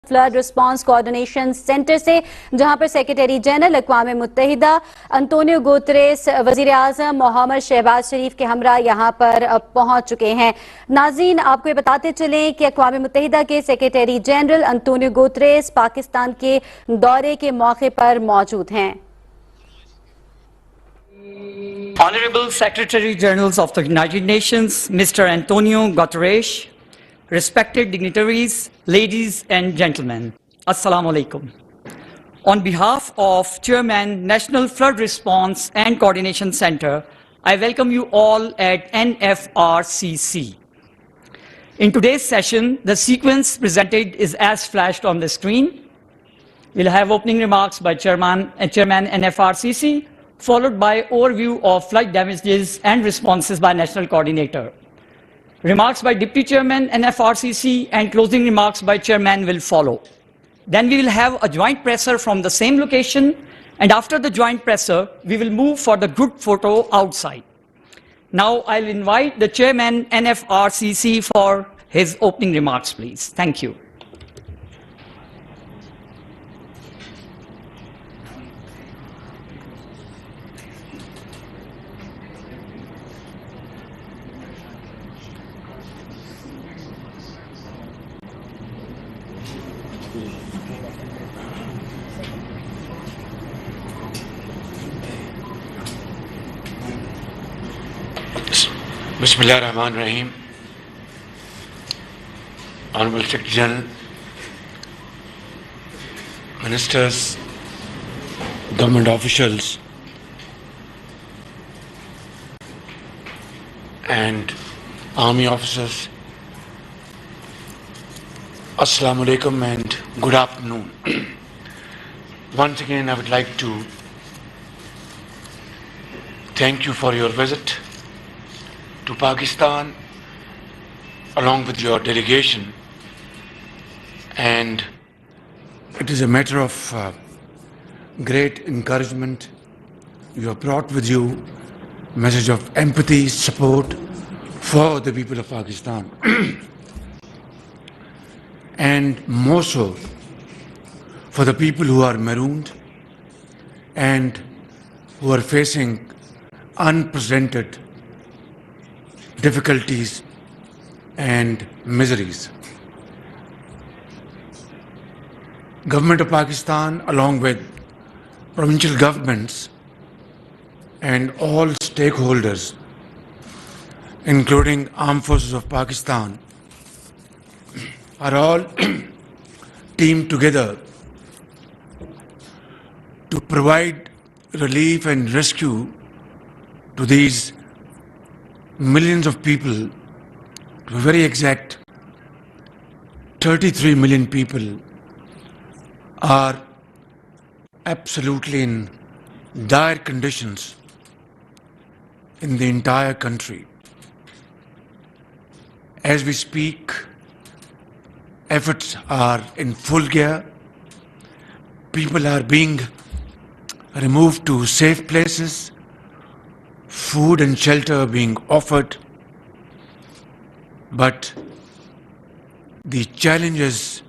Flood response coordination centre سے، جہاں پر secretary general اقوام متحدہ انطونیو گوتریس، وزیراعظم محمد شہباز شریف کے ہمراہ یہاں پر پہنچ چکے ہیں۔ ناظرین، آپ کو یہ بتاتے چلیں کہ اقوام متحدہ کے سیکرٹری جنرل انطونیو گوتریس پاکستان کے دورے کے موقع پر موجود ہیں۔ Honorable Secretary Generals of the United Nations, Mr. Antonio Guterres, respected dignitaries, ladies and gentlemen, Assalamu alaikum. On behalf of Chairman National Flood Response and Coordination Center, I welcome you all at NFRCC. In today's session, the sequence presented is as flashed on the screen. We'll have opening remarks by Chairman NFRCC, followed by overview of flood damages and responses by National Coordinator. Remarks by Deputy Chairman NFRCC and closing remarks by Chairman will follow. Then we will have a joint presser from the same location, and after the joint presser, we will move for the group photo outside. Now I'll invite the Chairman NFRCC for his opening remarks, please. Thank you. Bismillah ar-Rahman ar-Rahim. Honorable Secretary General, Ministers, government officials, and army officers, Assalamu alaikum and good afternoon. Once again, I would like to thank you for your visit to Pakistan along with your delegation, and it is a matter of great encouragement. You have brought with you a message of empathy, support for the people of Pakistan and more so for the people who are marooned and who are facing unprecedented difficulties and miseries. Government of Pakistan, along with provincial governments and all stakeholders, including Armed Forces of Pakistan, are all teamed together to provide relief and rescue to these millions of people. To be very exact, 33 million people are absolutely in dire conditions in the entire country. As we speak, efforts are in full gear. People are being removed to safe places. Food and shelter being offered, but the challenge is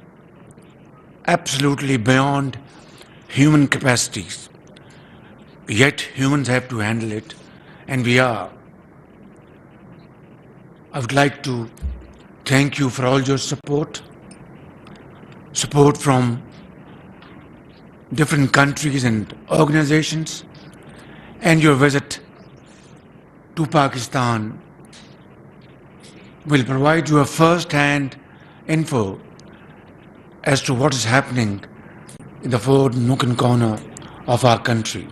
absolutely beyond human capacities. Yet humans have to handle it, and we are. I would like to thank you for all your support from different countries and organizations, and your visit to Pakistan will provide you a first-hand info as to what is happening in the four nook and corner of our country.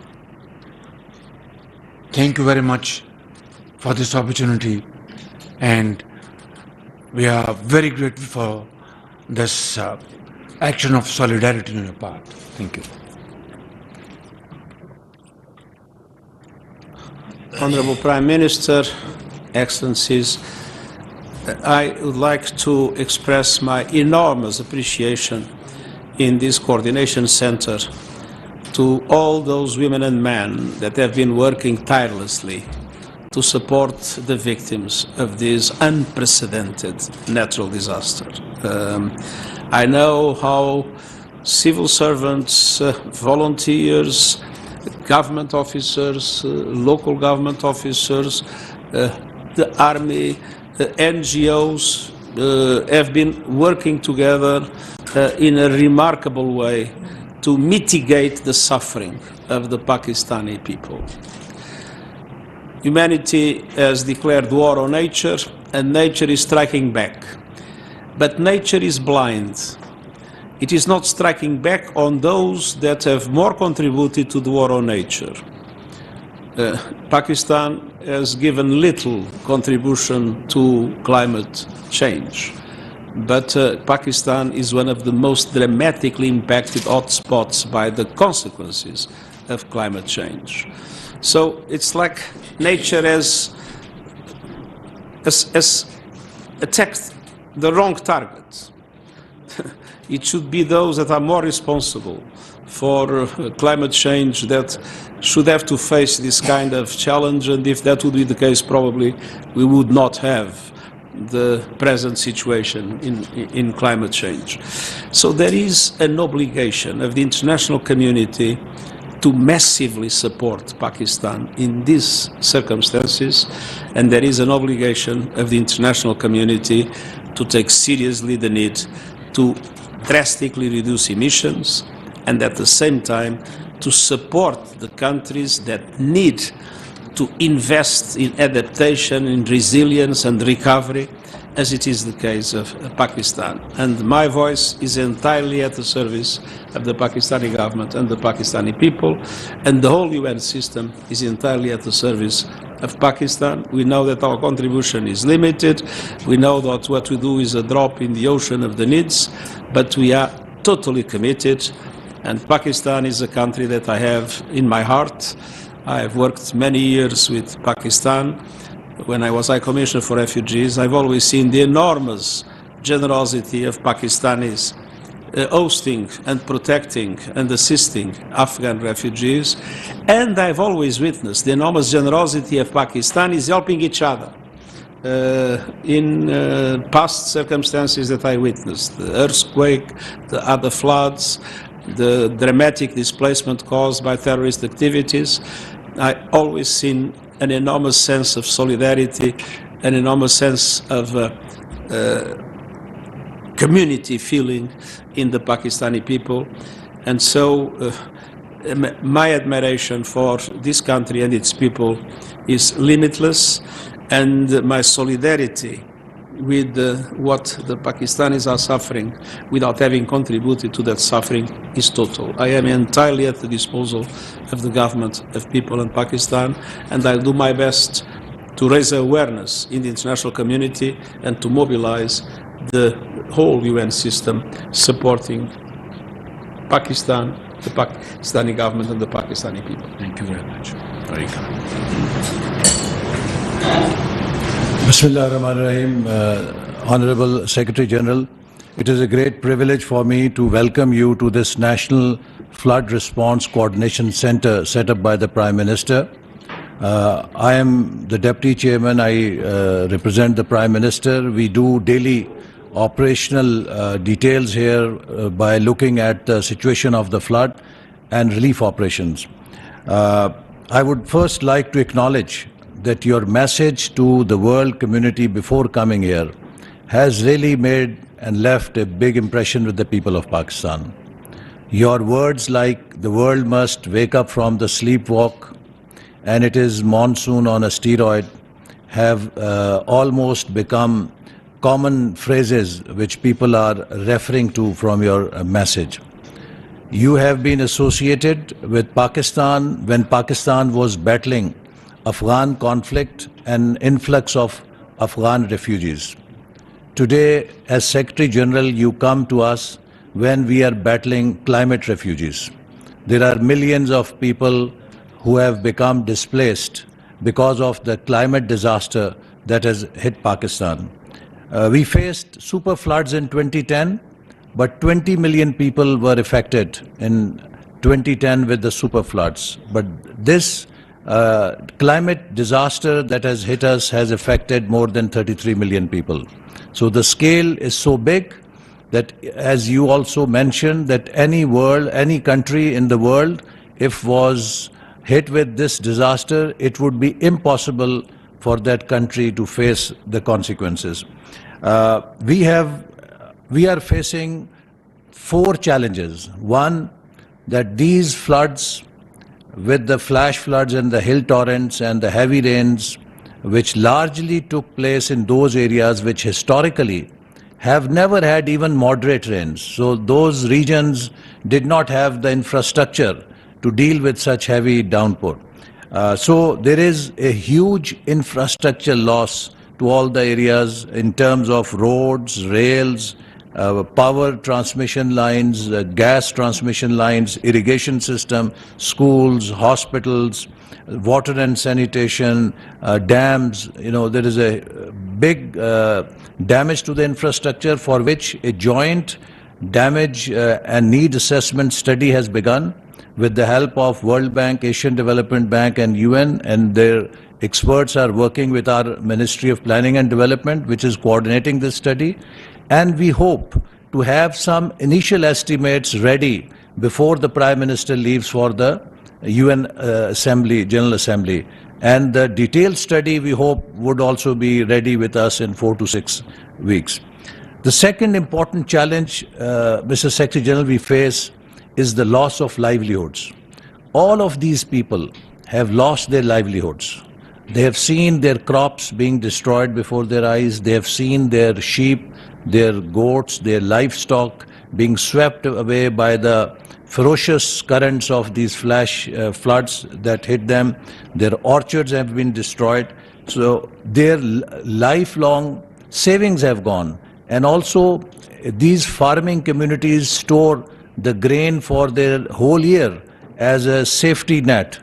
Thank you very much for this opportunity, and we are very grateful for this action of solidarity on your part. Thank you. Honorable Prime Minister, Excellencies, I would like to express my enormous appreciation in this coordination center to all those women and men that have been working tirelessly to support the victims of this unprecedented natural disaster. I know how civil servants, volunteers, government officers, local government officers, the army, the NGOs have been working together in a remarkable way to mitigate the suffering of the Pakistani people. Humanity has declared war on nature, and nature is striking back. But nature is blind. It is not striking back on those that have more contributed to the war on nature. Pakistan has given little contribution to climate change, but Pakistan is one of the most dramatically impacted hotspots by the consequences of climate change. So it's like nature has attacked the wrong target. It should be those that are more responsible for climate change that should have to face this kind of challenge, and if that would be the case, probably we would not have the present situation in climate change. So there is an obligation of the international community to massively support Pakistan in these circumstances, and there is an obligation of the international community to take seriously the need to drastically reduce emissions, and at the same time to support the countries that need to invest in adaptation, in resilience and recovery, as it is the case of Pakistan. And my voice is entirely at the service of the Pakistani government and the Pakistani people, and the whole UN system is entirely at the service of Pakistan. We know that our contribution is limited. We know that what we do is a drop in the ocean of the needs, but we are totally committed. And Pakistan is a country that I have in my heart. I have worked many years with Pakistan. When I was High Commissioner for Refugees, I've always seen the enormous generosity of Pakistanis hosting and protecting and assisting Afghan refugees. And I've always witnessed the enormous generosity of Pakistanis helping each other in past circumstances that I witnessed, the earthquake, the other floods, the dramatic displacement caused by terrorist activities. I always seen an enormous sense of solidarity, an enormous sense of community feeling in the Pakistani people. And so my admiration for this country and its people is limitless, and my solidarity with what the Pakistanis are suffering without having contributed to that suffering is total. I am entirely at the disposal of the government of people in Pakistan, and I'll do my best to raise awareness in the international community and to mobilize the whole UN system supporting Pakistan, the Pakistani government and the Pakistani people. Thank you very much. Very kind. Bismillah ar-Rahman ar-Rahim. Honorable Secretary General, it is a great privilege for me to welcome you to this National Flood Response Coordination Center set up by the Prime Minister. I am the Deputy Chairman. I represent the Prime Minister. We do daily operational details here by looking at the situation of the flood and relief operations. I would first like to acknowledge that your message to the world community before coming here has really made and left a big impression with the people of Pakistan. Your words like the world must wake up from the sleepwalk and it is monsoon on a steroid have almost become common phrases which people are referring to from your message. You have been associated with Pakistan when Pakistan was battling Afghan conflict and influx of Afghan refugees. Today, as Secretary General, you come to us when we are battling climate refugees. There are millions of people who have become displaced because of the climate disaster that has hit Pakistan. We faced super floods in 2010, but 20 million people were affected in 2010 with the super floods. But this climate disaster that has hit us has affected more than 33 million people. So the scale is so big that, as you also mentioned, that any country in the world, if was hit with this disaster, it would be impossible for that country to face the consequences. We are facing 4 challenges. One, that these floods, with the flash floods and the hill torrents and the heavy rains, which largely took place in those areas which historically have never had even moderate rains. So those regions did not have the infrastructure to deal with such heavy downpour. So there is a huge infrastructure loss to all the areas in terms of roads, rails, power transmission lines, gas transmission lines, irrigation system, schools, hospitals, water and sanitation, dams. There is a big damage to the infrastructure, for which a joint damage and need assessment study has begun with the help of World Bank, Asian Development Bank and UN, and their experts are working with our Ministry of Planning and Development, which is coordinating this study. And we hope to have some initial estimates ready before the Prime Minister leaves for the UN General Assembly. And the detailed study, we hope, would also be ready with us in 4 to 6 weeks. The second important challenge, Mr. Secretary General, we face is the loss of livelihoods. All of these people have lost their livelihoods. They have seen their crops being destroyed before their eyes. They have seen their sheep, their goats, their livestock being swept away by the ferocious currents of these flash floods that hit them. Their orchards have been destroyed. So their lifelong savings have gone. And also these farming communities store the grain for their whole year as a safety net.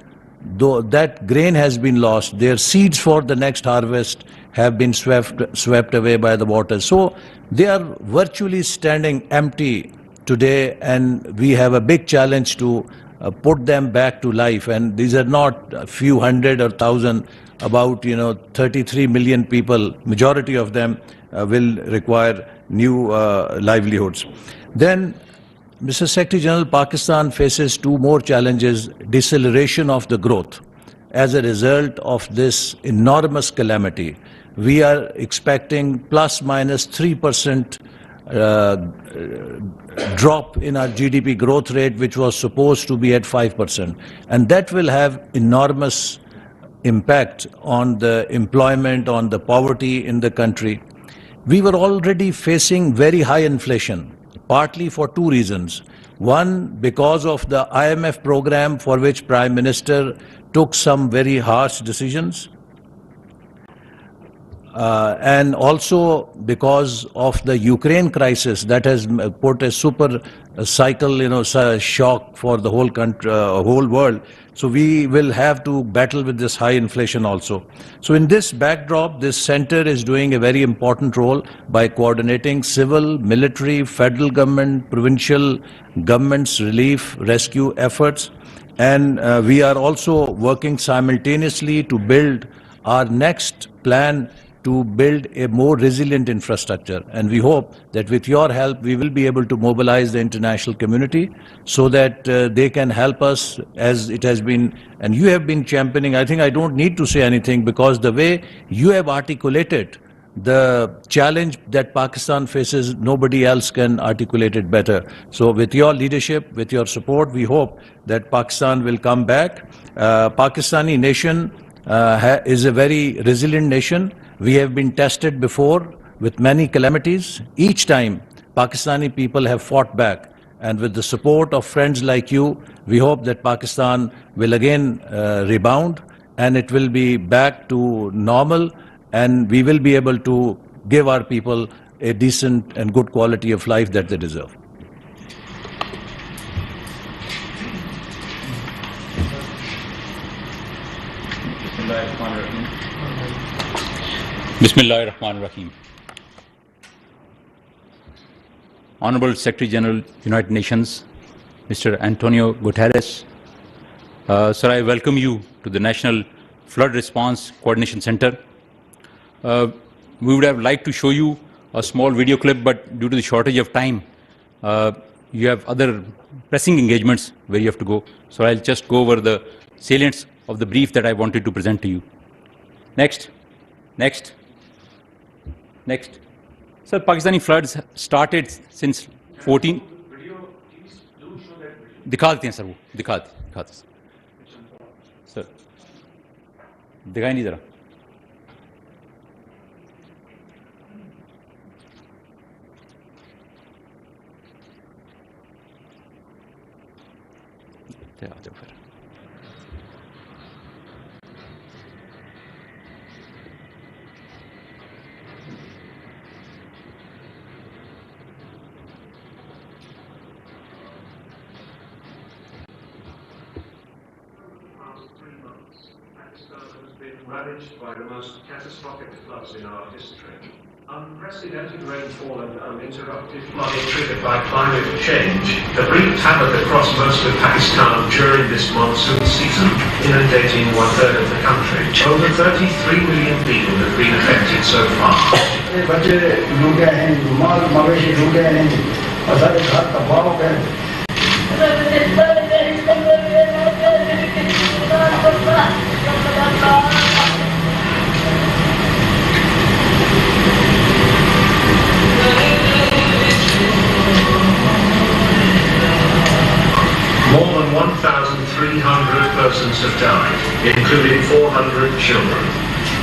Though that grain has been lost, their seeds for the next harvest have been swept away by the water. So they are virtually standing empty today, and we have a big challenge to put them back to life. And these are not a few hundred or thousand, about 33 million people. Majority of them will require new livelihoods. Then, Mr. Secretary General, Pakistan faces 2 more challenges: deceleration of the growth as a result of this enormous calamity. We are expecting plus minus 3% drop in our GDP growth rate, which was supposed to be at 5%. And that will have enormous impact on the employment, on the poverty in the country. We were already facing very high inflation, partly for 2 reasons. One, because of the IMF program, for which Prime Minister took some very harsh decisions. And also because of the Ukraine crisis that has put a super cycle, shock for the whole country, whole world. So we will have to battle with this high inflation also. So in this backdrop, this center is doing a very important role by coordinating civil, military, federal government, provincial governments' relief, rescue efforts. And we are also working simultaneously to build our next plan to build a more resilient infrastructure. And we hope that with your help, we will be able to mobilize the international community so that they can help us, as it has been, and you have been championing. I think I don't need to say anything, because the way you have articulated the challenge that Pakistan faces, nobody else can articulate it better. So with your leadership, with your support, we hope that Pakistan will come back. Pakistani nation is a very resilient nation. We have been tested before with many calamities. Each time, Pakistani people have fought back. And with the support of friends like you, we hope that Pakistan will again rebound, and it will be back to normal, and we will be able to give our people a decent and good quality of life that they deserve. Bismillahir Rahmanir Rahim. Honorable Secretary General, United Nations, Mr. Antonio Guterres, sir, I welcome you to the National Flood Response Coordination Center. We would have liked to show you a small video clip, but due to the shortage of time, you have other pressing engagements where you have to go. So I'll just go over the salients of the brief that I wanted to present to you. Next. Sir, Pakistani floods started since 14. दिखा देते हैं sir, वो दिखाते sir, दिखाई नहीं जरा. आ जाओ फिर. Ravaged by the most catastrophic floods in our history. Unprecedented rainfall and uninterrupted flooding triggered by climate change have wreaked havoc across most of Pakistan during this monsoon season, inundating 1/3 of the country. Over 33 million people have been affected so far. बच्चे डूबे हैं, माल मवेशी डूबे हैं, और सारे घर तबाह हो गए. More than 1,300 persons have died, including 400 children.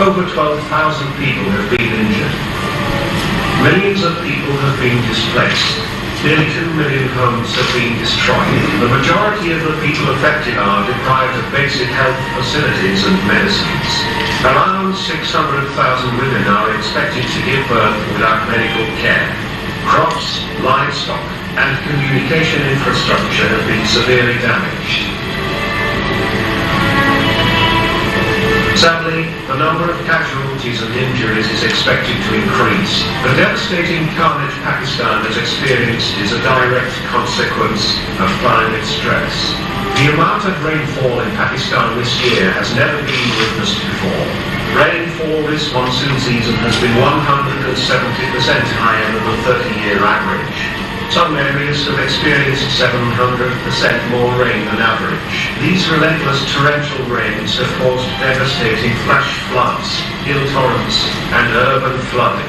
Over 12,000 people have been injured. Millions of people have been displaced. Nearly 2 million homes have been destroyed. The majority of the people affected are deprived of basic health facilities and medicines. Around 600,000 women are expected to give birth without medical care. Crops, livestock, and communication infrastructure have been severely damaged. Sadly, the number of casualties and injuries is expected to increase. The devastating carnage Pakistan has experienced is a direct consequence of climate stress. The amount of rainfall in Pakistan this year has never been witnessed before. Rainfall this monsoon season has been 170% higher than the 30-year average. Some areas have experienced 700% more rain than average. These relentless torrential rains have caused devastating flash floods, hill torrents, and urban flooding.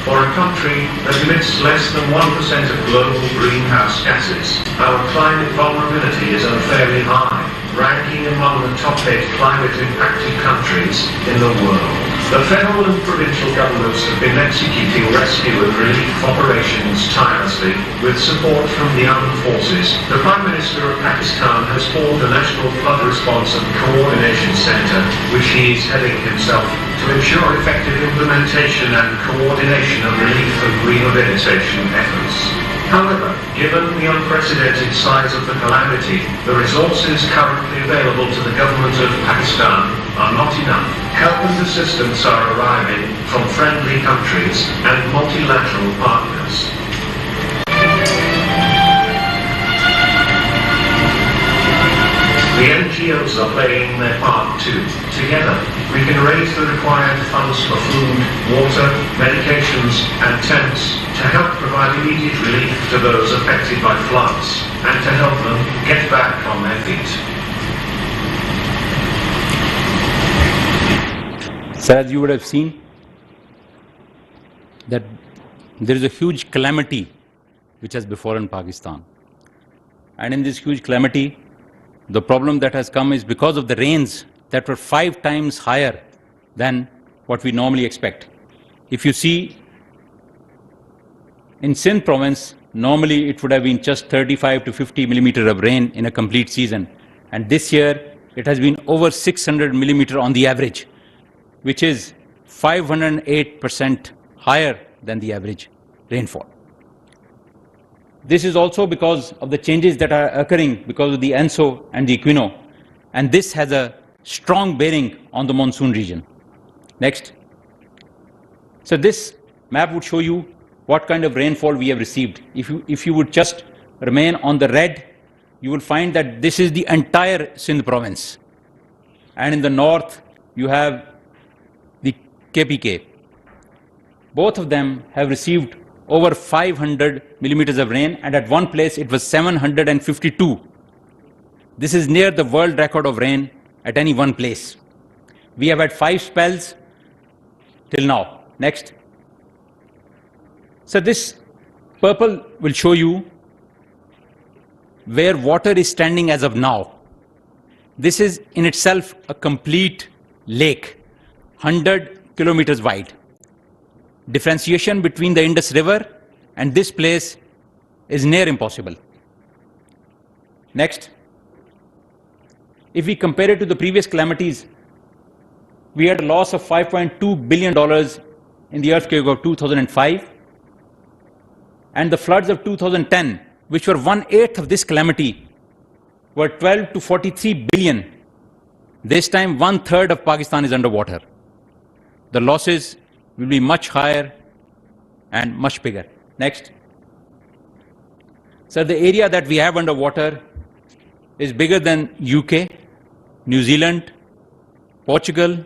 For a country that emits less than 1% of global greenhouse gases, our climate vulnerability is unfairly high, ranking among the top 8 climate-impacted countries in the world. The federal and provincial governments have been executing rescue and relief operations tirelessly with support from the armed forces. The Prime Minister of Pakistan has formed a National Flood Response and Coordination Centre, which he is heading himself, to ensure effective implementation and coordination of relief and rehabilitation efforts. However, given the unprecedented size of the calamity, the resources currently available to the government of Pakistan are not enough. Help and assistance are arriving from friendly countries and multilateral partners. The NGOs are playing their part too. Together, we can raise the required funds for food, water, medications and tents to help provide immediate relief to those affected by floods and to help them get back on their feet. Sir, as you would have seen, that there is a huge calamity which has befallen Pakistan. And in this huge calamity, the problem that has come is because of the rains that were 5 times higher than what we normally expect. If you see, in Sindh province, normally it would have been just 35 to 50 millimeter of rain in a complete season. And this year, it has been over 600 millimeter on the average, which is 508% higher than the average rainfall. This is also because of the changes that are occurring because of the ENSO and the Equino, and this has a strong bearing on the monsoon region. Next. So this map would show you what kind of rainfall we have received. If you would just remain on the red, you will find that this is the entire Sindh province. And in the north, you have the KPK. Both of them have received over 500 millimeters of rain, and at one place it was 752. This is near the world record of rain at any one place. We have had 5 spells till now. Next. So this purple will show you where water is standing as of now. This is in itself a complete lake, 100 kilometers wide. Differentiation between the Indus River and this place is near impossible. Next. If we compare it to the previous calamities, we had a loss of $5.2 billion in the earthquake of 2005, and the floods of 2010, which were 1/8 of this calamity, were 12 to 43 billion. This time 1/3 of Pakistan is underwater. The losses will be much higher and much bigger. Next. So the area that we have underwater is bigger than UK, New Zealand, Portugal,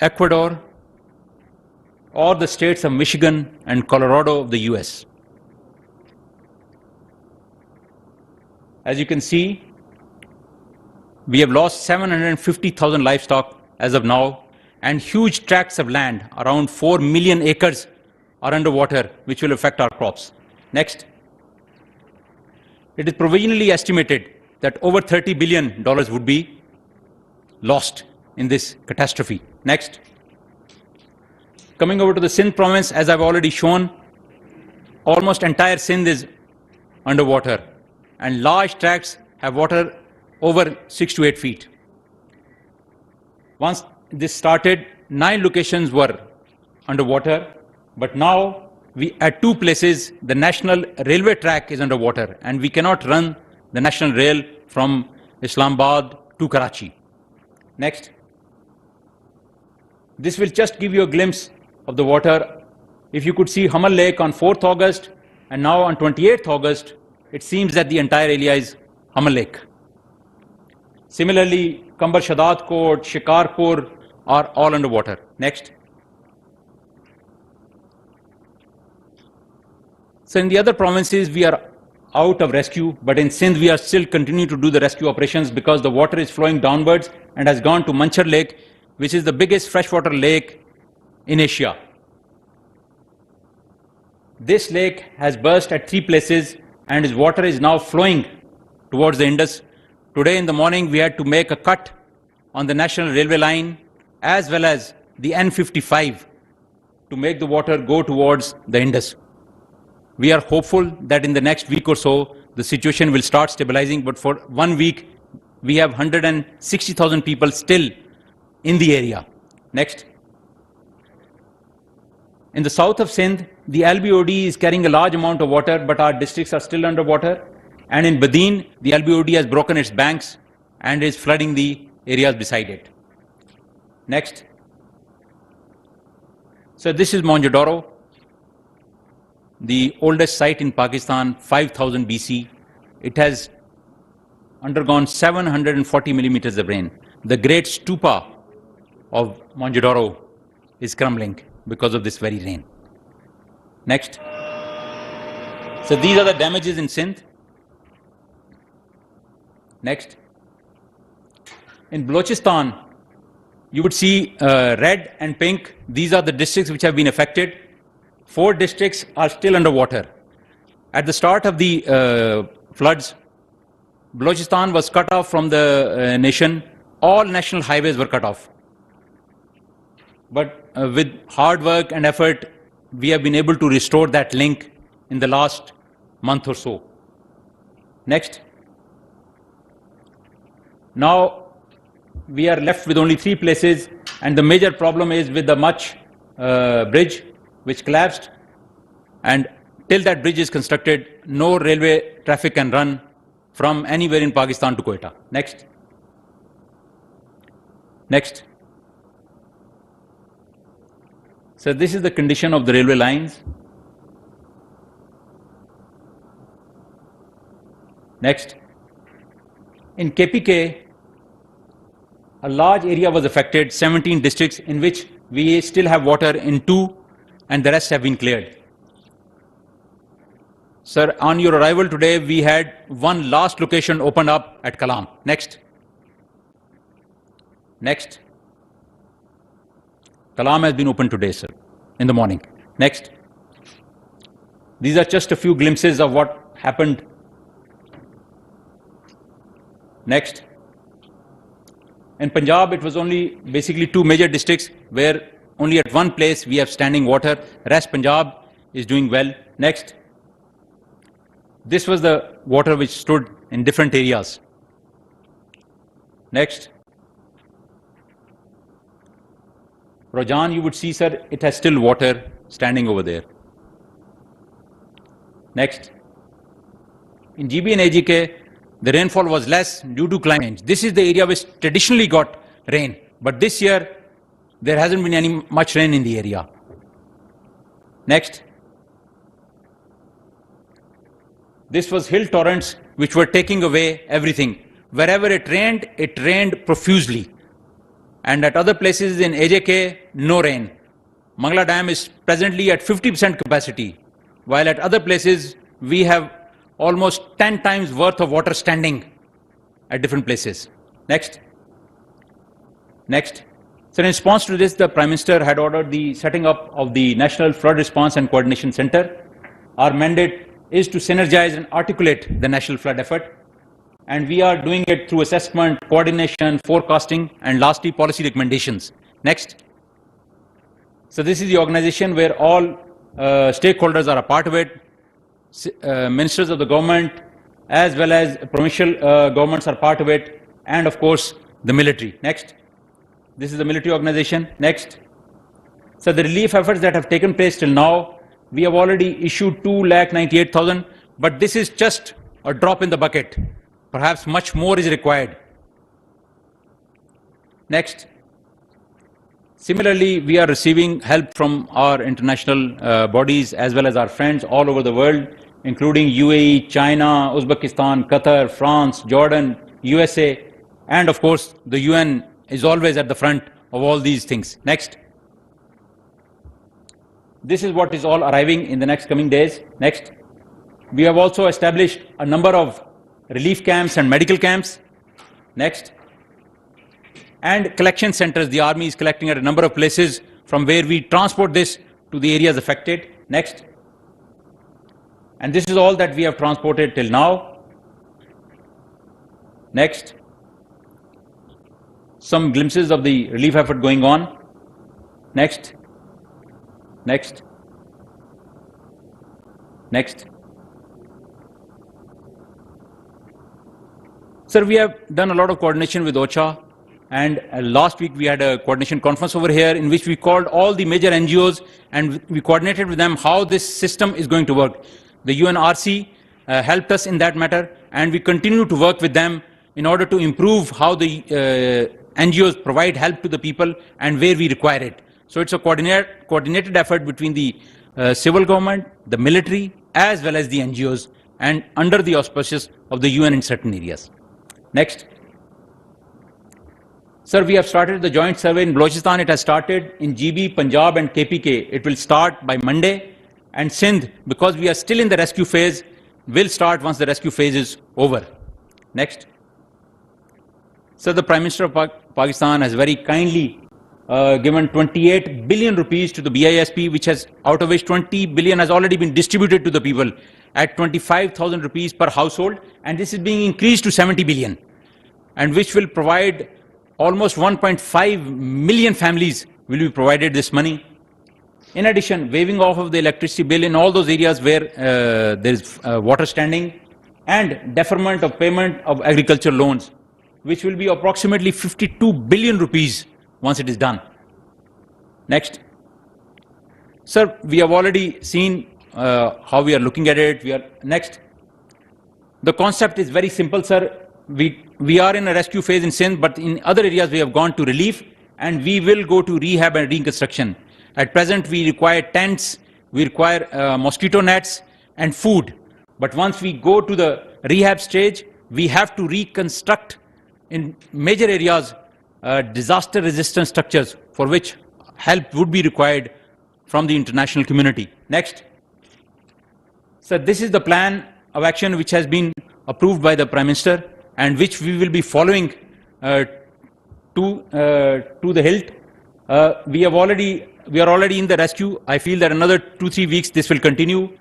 Ecuador, or the states of Michigan and Colorado of the US. As you can see, we have lost 750,000 livestock as of now, and huge tracts of land, around 4 million acres, are underwater, which will affect our crops. Next. It is provisionally estimated that over $30 billion would be lost in this catastrophe. Next. Coming over to the Sindh province, as I've already shown, almost entire Sindh is underwater, and large tracts have water over 6 to 8 feet. Once this started, 9 locations were underwater, but now at 2 places the national railway track is underwater, and we cannot run the national rail from Islamabad to Karachi. Next. This will just give you a glimpse of the water. If you could see Hamal Lake on 4th August and now on 28th August, it seems that the entire area is Hamal Lake. Similarly, Kambar Shadat Kot, Shikarpur are all underwater. Next. So in the other provinces, we are out of rescue, but in Sindh, we are still continuing to do the rescue operations because the water is flowing downwards and has gone to Manchar Lake, which is the biggest freshwater lake in Asia. This lake has burst at 3 places, and its water is now flowing towards the Indus. Today in the morning, we had to make a cut on the national railway line as well as the N55 to make the water go towards the Indus. We are hopeful that in the next week or so, the situation will start stabilizing, but for 1 week, we have 160,000 people still in the area. Next. In the south of Sindh, the LBOD is carrying a large amount of water, but our districts are still underwater. And in Badin, the LBOD has broken its banks and is flooding the areas beside it. Next. So this is Mohenjo-daro, the oldest site in Pakistan, 5000 BC. It has undergone 740 millimeters of rain. The great stupa of Mohenjo-daro is crumbling because of this very rain. Next. So these are the damages in Sindh. Next. In Balochistan, you would see red and pink. These are the districts which have been affected. 4 districts are still underwater. At the start of the floods, Balochistan was cut off from the nation. All national highways were cut off. But with hard work and effort, we have been able to restore that link in the last month or so. Next. Now we are left with only 3 places, and the major problem is with the Mach bridge, which collapsed, and till that bridge is constructed, no railway traffic can run from anywhere in Pakistan to Quetta. Next. Next. So this is the condition of the railway lines. Next. In KPK, a large area was affected, 17 districts, in which we still have water in 2 and the rest have been cleared. Sir, on your arrival today, we had one last location opened up at Kalam. Next. Next. Kalam has been opened today, sir, in the morning. Next. These are just a few glimpses of what happened. Next. In Punjab, it was only basically two major districts where only at one place we have standing water. Rest Punjab is doing well. Next. This was the water which stood in different areas. Next. Rajan, you would see, sir, it has still water standing over there. Next. In GB and AGK, the rainfall was less due to climate change. This is the area which traditionally got rain, but this year there hasn't been much rain in the area. Next. This was hill torrents which were taking away everything. Wherever it rained profusely. And at other places in AJK, no rain. Mangla Dam is presently at 50% capacity, while at other places we have almost 10 times worth of water standing at different places. Next. Next. So in response to this, the Prime Minister had ordered the setting up of the National Flood Response and Coordination Center. Our mandate is to synergize and articulate the national flood effort. And we are doing it through assessment, coordination, forecasting, and lastly, policy recommendations. Next. So this is the organization where all stakeholders are a part of it. Ministers of the government, as well as provincial governments are part of it, and of course, the military. Next. This is the military organization. Next. So the relief efforts that have taken place till now, we have already issued 2,98,000, but this is just a drop in the bucket. Perhaps much more is required. Next. Similarly, we are receiving help from our international bodies as well as our friends all over the world, including UAE, China, Uzbekistan, Qatar, France, Jordan, USA, and of course, the UN is always at the front of all these things. Next. This is what is all arriving in the next coming days. Next. We have also established a number of relief camps and medical camps. Next. And collection centers. The army is collecting at a number of places from where we transport this to the areas affected. Next. And this is all that we have transported till now. Next. Some glimpses of the relief effort going on. Next. Next. Next. Sir, we have done a lot of coordination with OCHA, and last week we had a coordination conference over here in which we called all the major NGOs and we coordinated with them how this system is going to work. The UNRC helped us in that matter, and we continue to work with them in order to improve how the NGOs provide help to the people and where we require it. So it's a coordinated effort between the civil government, the military, as well as the NGOs, and under the auspices of the UN in certain areas. Next. Sir, we have started the joint survey in Balochistan. It has started in GB, Punjab, and KPK. It will start by Monday. And Sindh, because we are still in the rescue phase, will start once the rescue phase is over. Next. Sir, the Prime Minister of Pakistan has very kindly given 28 billion rupees to the BISP, which has, out of which 20 billion has already been distributed to the people at 25,000 rupees per household, and this is being increased to 70 billion, and which will provide almost 1.5 million families will be provided this money. In addition, waiving off of the electricity bill in all those areas where there is water standing, and deferment of payment of agriculture loans, which will be approximately 52 billion rupees once it is done. Next. Sir, we have already seen how we are looking at it. Next. The concept is very simple, sir. We are in a rescue phase in Sindh, but in other areas we have gone to relief, and we will go to rehab and reconstruction. At present, we require tents, we require mosquito nets and food. But once we go to the rehab stage, we have to reconstruct in major areas disaster-resistant structures for which help would be required from the international community. Next. So this is the plan of action which has been approved by the Prime Minister and which we will be following to the hilt. We are already in the rescue. I feel that another 2-3 weeks this will continue.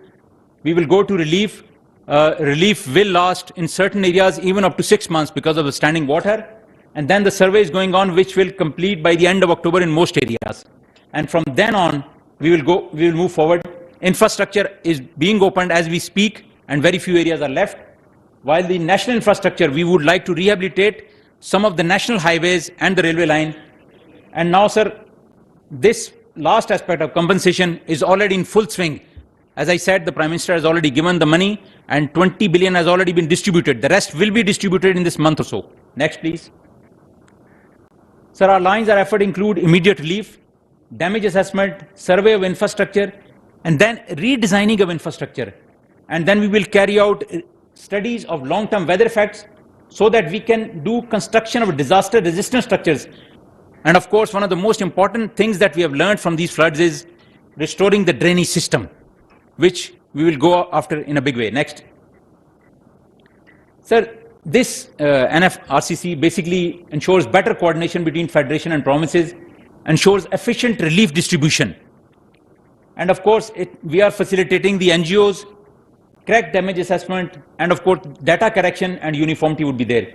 We will go to relief. Relief will last in certain areas even up to 6 months because of the standing water. And then the survey is going on, which will complete by the end of October in most areas. And from then on, we will move forward. Infrastructure is being opened as we speak, and very few areas are left. While the national infrastructure, we would like to rehabilitate some of the national highways and the railway line. And now, sir, this last aspect of compensation is already in full swing. As I said, the Prime Minister has already given the money and 20 billion has already been distributed. The rest will be distributed in this month or so. Next, please. Sir, our lines of effort include immediate relief, damage assessment, survey of infrastructure, and then redesigning of infrastructure. And then we will carry out studies of long-term weather effects so that we can do construction of disaster-resistant structures. And of course, one of the most important things that we have learned from these floods is restoring the drainage system, which we will go after in a big way. Next. Sir, this NFRCC basically ensures better coordination between Federation and provinces, ensures efficient relief distribution. And of course, we are facilitating the NGOs, correct damage assessment, and of course, data correction and uniformity would be there.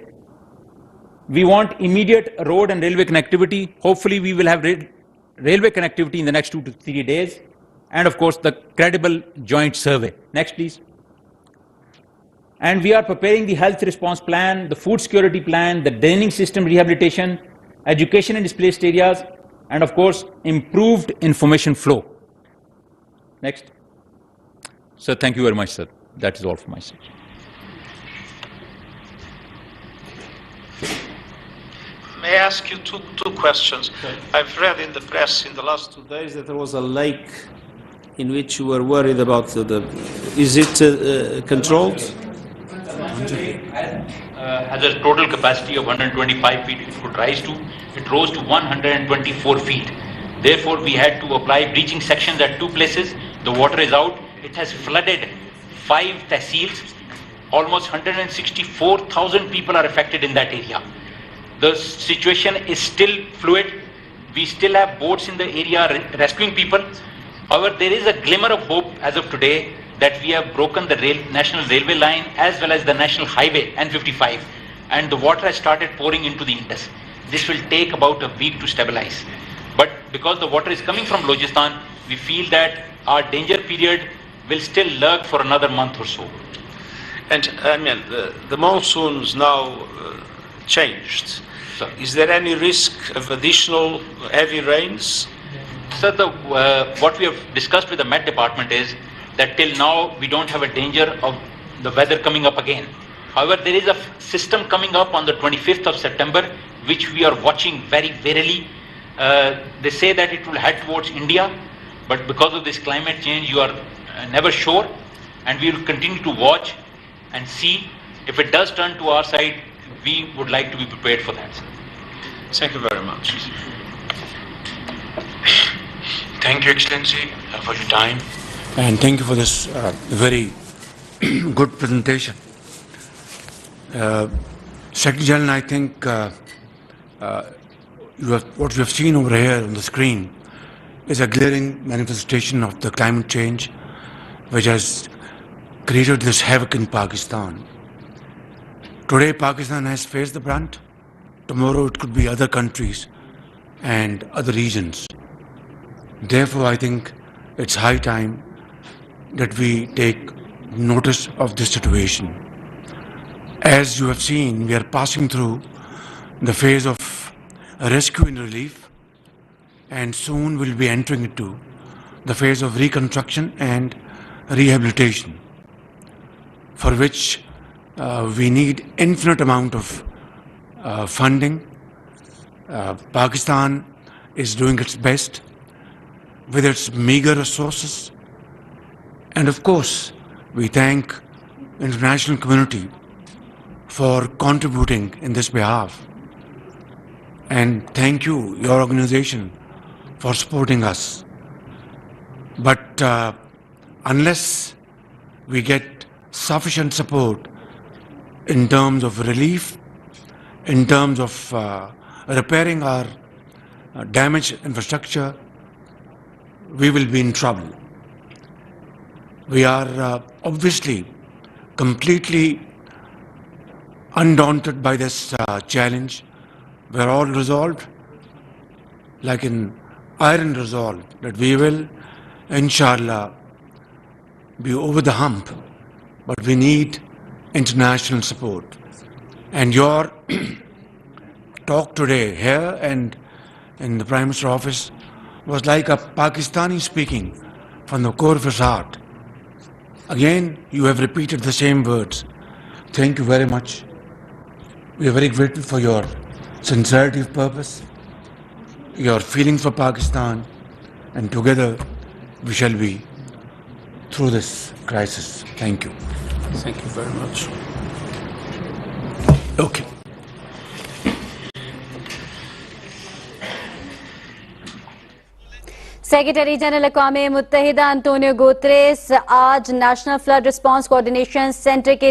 We want immediate road and railway connectivity. Hopefully, we will have railway connectivity in the next 2 to 3 days. And of course, the credible joint survey. Next, please. And we are preparing the health response plan, the food security plan, the draining system rehabilitation, education in displaced areas, and of course, improved information flow. Next. Sir, thank you very much, sir. That is all from my side. May I ask you two questions? Okay. I've read in the press in the last 2 days that there was a lake in which you were worried about is it controlled? Has a total capacity of 125 feet it could rise to. It rose to 124 feet. Therefore, we had to apply breaching sections at 2 places. The water is out. It has flooded 5 tehsils. Almost 164,000 people are affected in that area. The situation is still fluid. We still have boats in the area rescuing people. However, there is a glimmer of hope as of today that we have broken the national railway line as well as the national highway N55, and the water has started pouring into the Indus. This will take about a week to stabilize. But because the water is coming from Balochistan, we feel that our danger period will still lurk for another month or so. And I mean, the monsoons now changed. So, is there any risk of additional heavy rains? Sir, what we have discussed with the Met Department is that till now we don't have a danger of the weather coming up again. However, there is a system coming up on the 25th of September, which we are watching very warily. They say that it will head towards India, but because of this climate change, you are never sure, and we will continue to watch and see. If it does turn to our side, we would like to be prepared for that. Thank you very much. Thank you, Excellency, for your time, and thank you for this very good presentation. Secretary General, I think what you have seen over here on the screen is a glaring manifestation of the climate change which has created this havoc in Pakistan. Today, Pakistan has faced the brunt. Tomorrow, it could be other countries and other regions. Therefore, I think it's high time that we take notice of this situation. As you have seen, we are passing through the phase of rescue and relief, and soon we'll be entering into the phase of reconstruction and rehabilitation, for which we need infinite amount of funding. Pakistan is doing its best with its meager resources, and of course we thank the international community for contributing in this behalf, and thank you, your organization, for supporting us. But unless we get sufficient support in terms of relief, in terms of repairing our damaged infrastructure, we will be in trouble. We are obviously completely undaunted by this challenge. We are all resolved, like an iron resolve, that we will, inshallah, be over the hump. But we need international support. And your talk today here and in the Prime Minister's office was like a Pakistani speaking from the core of his heart. Again, you have repeated the same words. Thank you very much. We are very grateful for your sincerity of purpose, your feelings for Pakistan, and together we shall be through this crisis. Thank you. Thank you very much. Okay. Secretary general اقوام متحدہ Antonio Guterres آج national flood response coordination centre کے